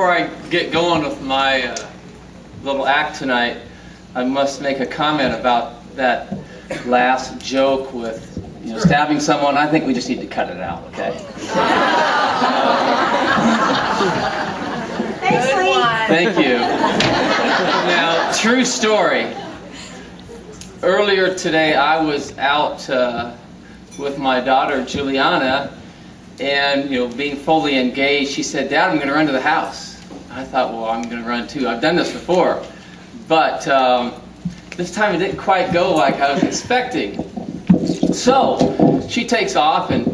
before I get going with my little act tonight, I must make a comment about that last joke with stabbing someone. I think we just need to cut it out, okay? Thanks, Lee. Thank you. Now, true story. Earlier today, I was out with my daughter Juliana, and being fully engaged, she said, "Dad, I'm going to run to the house." I thought, well, I'm going to run too. I've done this before, but this time it didn't quite go like I was expecting. So she takes off, and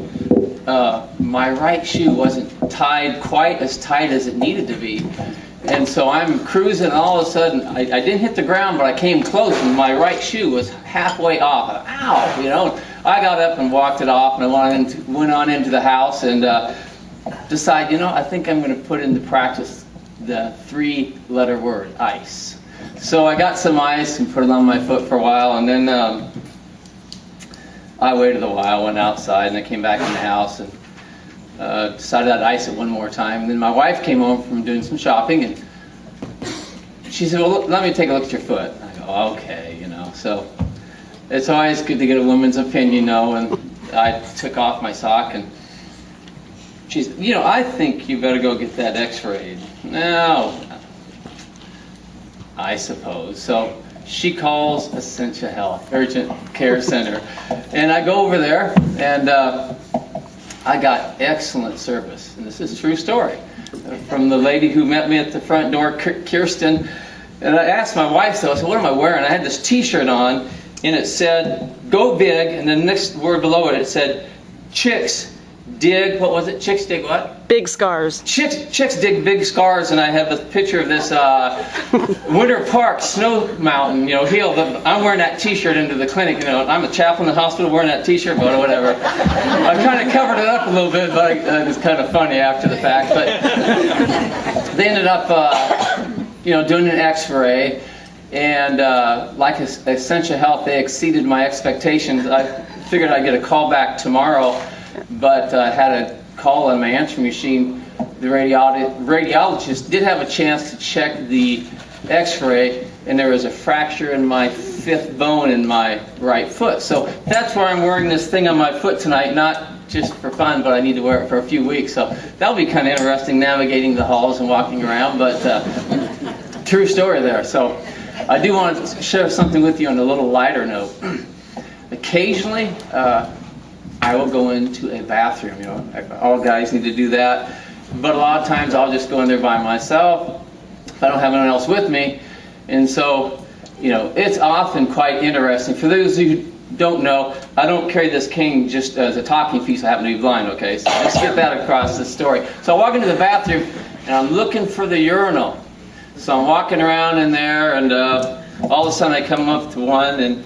my right shoe wasn't tied quite as tight as it needed to be. And so I'm cruising, and all of a sudden, I didn't hit the ground, but I came close, and my right shoe was halfway off. Ow! I got up and walked it off, and I went on into the house and decided, I think I'm going to put into practice the 3-letter word, ice. So I got some ice and put it on my foot for a while, and then I waited a while, went outside, and I came back in the house and decided I'd ice it one more time. And then my wife came home from doing some shopping, and she said, "Well, let me take a look at your foot." I go, "Okay," So it's always good to get a woman's opinion, and I took off my sock, and she said, "I think you better go get that x-rayed." No, I suppose. So she calls Essentia Health Urgent Care Center, and I go over there, and I got excellent service, and this is a true story, from the lady who met me at the front door, Kirsten. And I asked my wife, though, I said, "What am I wearing?" I had this t-shirt on, and it said, "Go big," and then the next word below it, it said, "Chicks dig," what was it? Chicks dig what? Big scars. Chicks dig big scars, and I have a picture of this Winter Park snow mountain, hill. I'm wearing that t-shirt into the clinic. I'm a chaplain in the hospital wearing that t-shirt, but whatever. I kind of covered it up a little bit, but it was kind of funny after the fact. But they ended up, doing an x-ray, and like Essentia Health, they exceeded my expectations. I figured I'd get a call back tomorrow, but I had a call on my answering machine. The radiologist did have a chance to check the x-ray, and there was a fracture in my 5th bone in my right foot. So that's why I'm wearing this thing on my foot tonight, not just for fun, but I need to wear it for a few weeks. So that'll be kind of interesting, navigating the halls and walking around, but true story there. So I do want to share something with you on a little lighter note. Occasionally, I will go into a bathroom. All guys need to do that. But a lot of times I'll just go in there by myself if I don't have anyone else with me. And so, it's often quite interesting. For those who don't know, I don't carry this cane just as a talking piece. I happen to be blind, okay? So let's get that across the story. So I walk into the bathroom, and I'm looking for the urinal. So I'm walking around in there, and all of a sudden I come up to one, and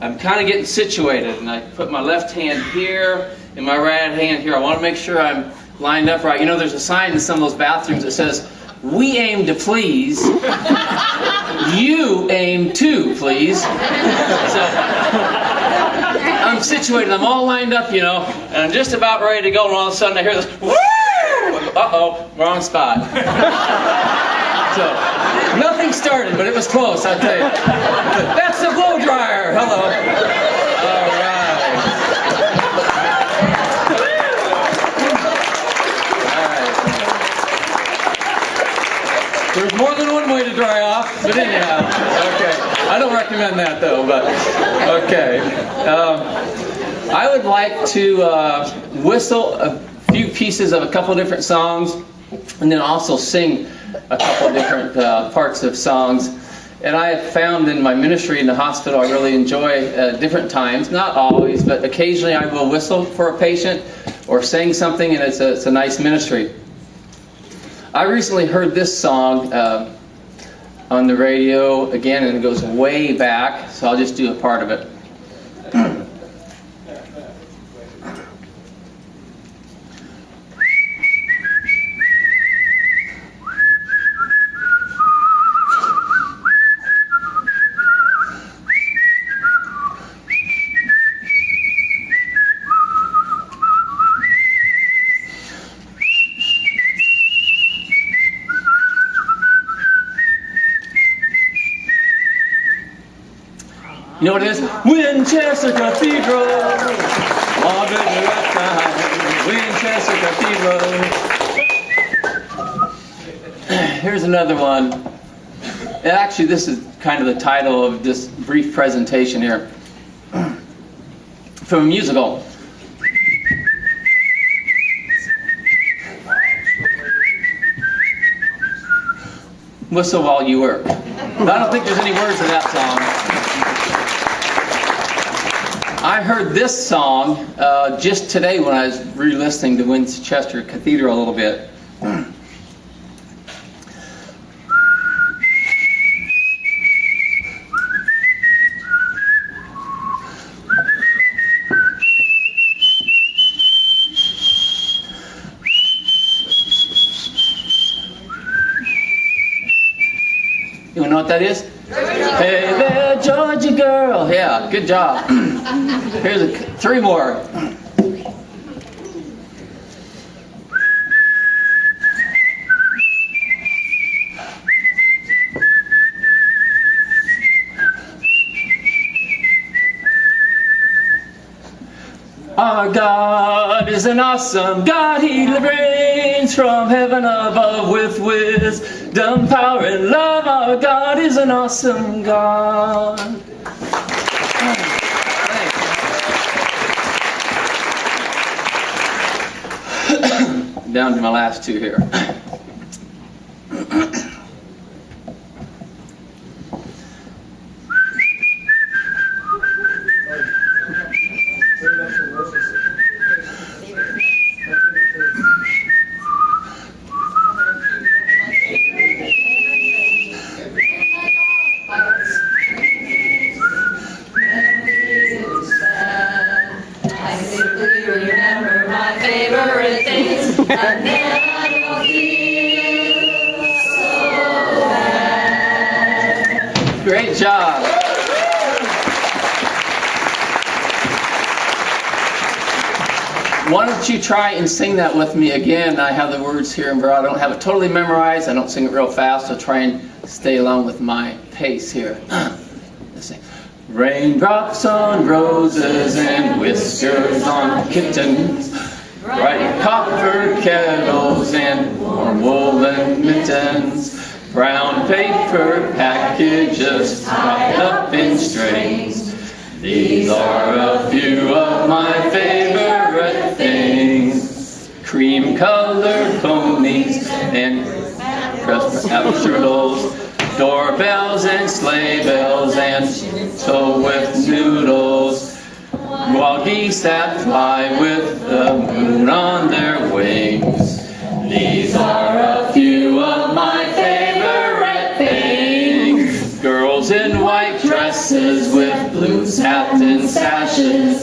I'm kind of getting situated, and I put my left hand here and my right hand here. I want to make sure I'm lined up right. There's a sign in some of those bathrooms that says, "We aim to please. You aim to please." So I'm situated. I'm all lined up, and I'm just about ready to go, and all of a sudden I hear this, "Woo!" Uh-oh, wrong spot. So, nothing started, but it was close, I'll tell you. That's the blow dryer. Hello. All right. All right. There's more than one way to dry off, but anyhow. Okay. I don't recommend that, though, but okay. I would like to whistle a few pieces of a couple different songs, and then also sing a couple of different parts of songs. And I have found in my ministry in the hospital, I really enjoy different times, not always, but occasionally I will whistle for a patient or sing something, and it's a nice ministry. I recently heard this song on the radio again, and it goes way back, so I'll just do a part of it. know what it is? Winchester Cathedral. On the right side, Winchester Cathedral. Here's another one. And actually, this is kind of the title of this brief presentation here. From a musical. Whistle While You Work. But I don't think there's any words in that song. I heard this song just today when I was re-listening to Winchester Cathedral a little bit. You know what that is? Hey there, Georgia girl. Yeah, good job. Here's three more. Our God is an awesome God. He reigns from heaven above with wisdom, power, and love. Our God is an awesome God. Down to my last two here. And then I don't feel so bad. Great job. Why don't you try and sing that with me again? I have the words here, but I don't have it totally memorized. I don't sing it real fast. I'll try and stay along with my pace here. Let's sing. Raindrops on roses and whiskers on kittens, bright copper kettles and warm woolen mittens, brown paper packages tied up in strings. These are a few of my favorite things. Cream-colored ponies and Christmas apple strudels, doorbells and sleigh bells and tow with noodles, wild geese that fly with the moon on their wings. These are a few of my favorite things. Girls in white dresses with blue satin sashes,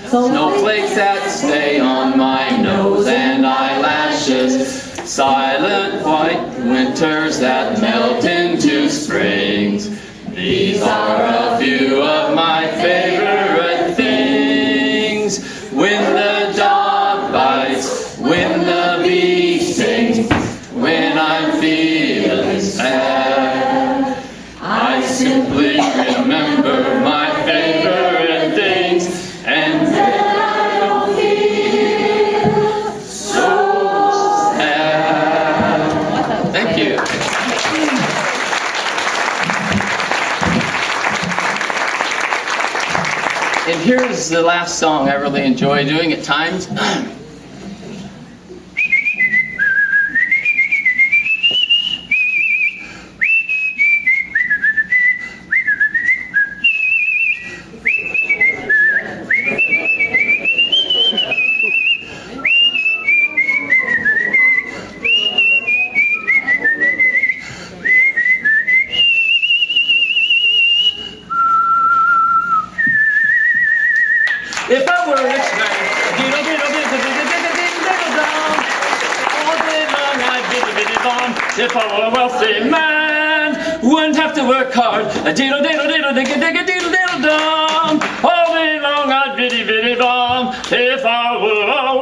snowflakes that stay on my nose and eyelashes, silent white winters that melt into springs. These are a few of my favorite things. When the dog bites, when the bee stings, when I'm feeling sad, I simply remember my favorite things, and then I don't feel so sad. Thank you. And here's the last song I really enjoy doing at times. If I were a rich man, all day long I'd diddle-diddle-dom. If I were a wealthy man, wouldn't have to work hard. Diddle-diddle-diddle-diddle-diddle-dom. All day long I'd biddy-biddy-bom. If I were a